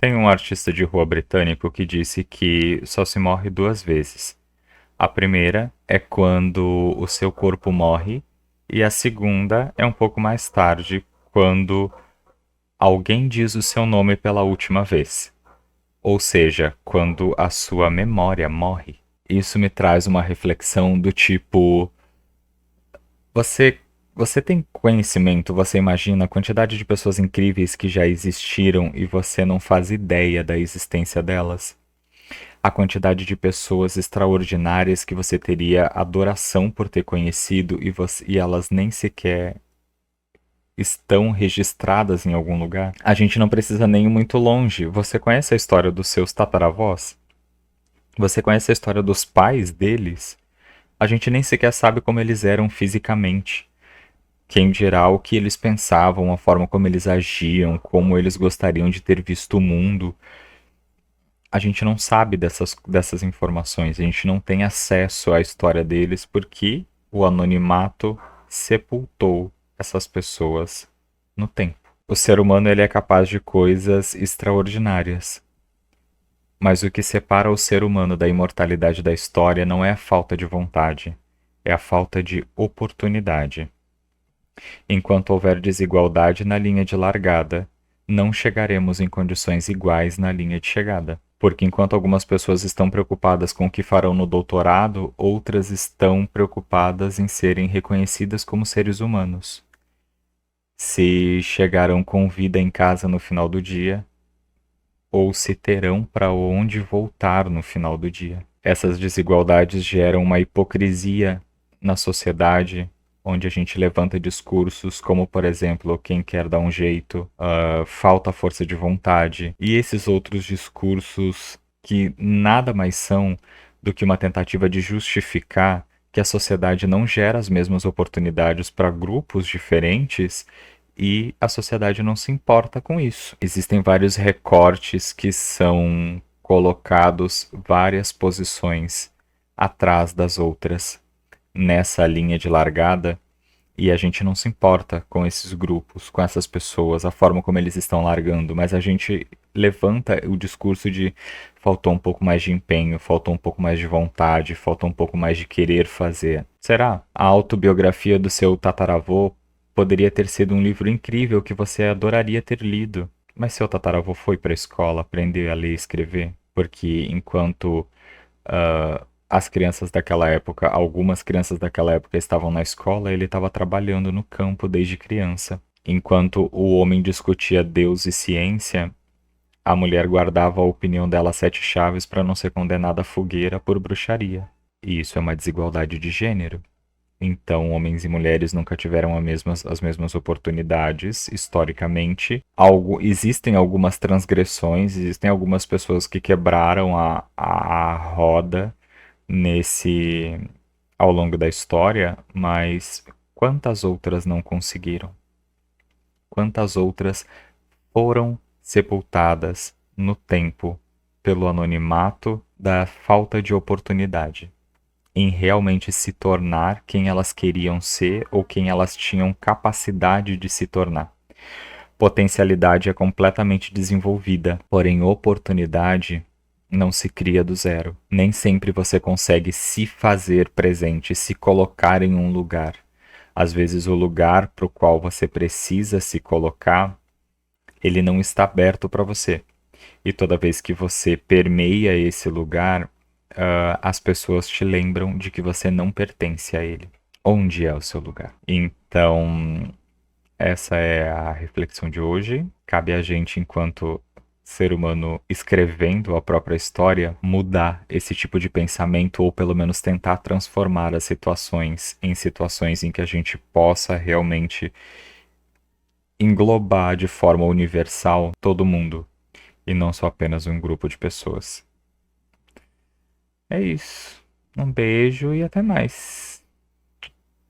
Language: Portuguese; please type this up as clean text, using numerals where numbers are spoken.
Tem um artista de rua britânico que disse que só se morre duas vezes. A primeira é quando o seu corpo morre, e a segunda é um pouco mais tarde, quando alguém diz o seu nome pela última vez. Ou seja, quando a sua memória morre. Isso me traz uma reflexão do tipo: você, você tem conhecimento, você imagina a quantidade de pessoas incríveis que já existiram e você não faz ideia da existência delas? A quantidade de pessoas extraordinárias que você teria adoração por ter conhecido e elas nem sequer estão registradas em algum lugar? A gente não precisa nem ir muito longe. Você conhece a história dos seus tataravós? Você conhece a história dos pais deles? A gente nem sequer sabe como eles eram fisicamente. Quem dirá o que eles pensavam, a forma como eles agiam, como eles gostariam de ter visto o mundo. A gente não sabe dessas informações, a gente não tem acesso à história deles porque o anonimato sepultou essas pessoas no tempo. O ser humano ele é capaz de coisas extraordinárias, mas o que separa o ser humano da imortalidade da história não é a falta de vontade, é a falta de oportunidade. Enquanto houver desigualdade na linha de largada, não chegaremos em condições iguais na linha de chegada. Porque enquanto algumas pessoas estão preocupadas com o que farão no doutorado, outras estão preocupadas em serem reconhecidas como seres humanos. Se chegarão com vida em casa no final do dia, ou se terão para onde voltar no final do dia. Essas desigualdades geram uma hipocrisia na sociedade, onde a gente levanta discursos como, por exemplo, quem quer dar um jeito, falta força de vontade, e esses outros discursos que nada mais são do que uma tentativa de justificar que a sociedade não gera as mesmas oportunidades para grupos diferentes e a sociedade não se importa com isso. Existem vários recortes que são colocados várias posições atrás das outras nessa linha de largada e a gente não se importa com esses grupos, com essas pessoas, a forma como eles estão largando, mas a gente levanta o discurso de faltou um pouco mais de empenho, faltou um pouco mais de vontade, faltou um pouco mais de querer fazer. Será? A autobiografia do seu tataravô poderia ter sido um livro incrível que você adoraria ter lido, mas seu tataravô foi para a escola aprender a ler e escrever, porque enquanto as crianças daquela época, algumas crianças daquela época estavam na escola, ele estava trabalhando no campo desde criança. Enquanto o homem discutia Deus e ciência, a mulher guardava a opinião dela a sete chaves para não ser condenada à fogueira por bruxaria. E isso é uma desigualdade de gênero. Então, homens e mulheres nunca tiveram as mesmas oportunidades, historicamente. Existem algumas transgressões, existem algumas pessoas que quebraram a roda nesse ao longo da história, mas quantas outras não conseguiram? Quantas outras foram sepultadas no tempo pelo anonimato da falta de oportunidade em realmente se tornar quem elas queriam ser ou quem elas tinham capacidade de se tornar? Potencialidade é completamente desenvolvida, porém oportunidade não se cria do zero. Nem sempre você consegue se fazer presente, se colocar em um lugar. Às vezes o lugar para o qual você precisa se colocar, ele não está aberto para você. E toda vez que você permeia esse lugar, as pessoas te lembram de que você não pertence a ele. Onde é o seu lugar? Então, essa é a reflexão de hoje. Cabe a gente, enquanto ser humano escrevendo a própria história, mudar esse tipo de pensamento ou pelo menos tentar transformar as situações em situações em que a gente possa realmente englobar de forma universal todo mundo e não só apenas um grupo de pessoas. É isso. Um beijo e até mais.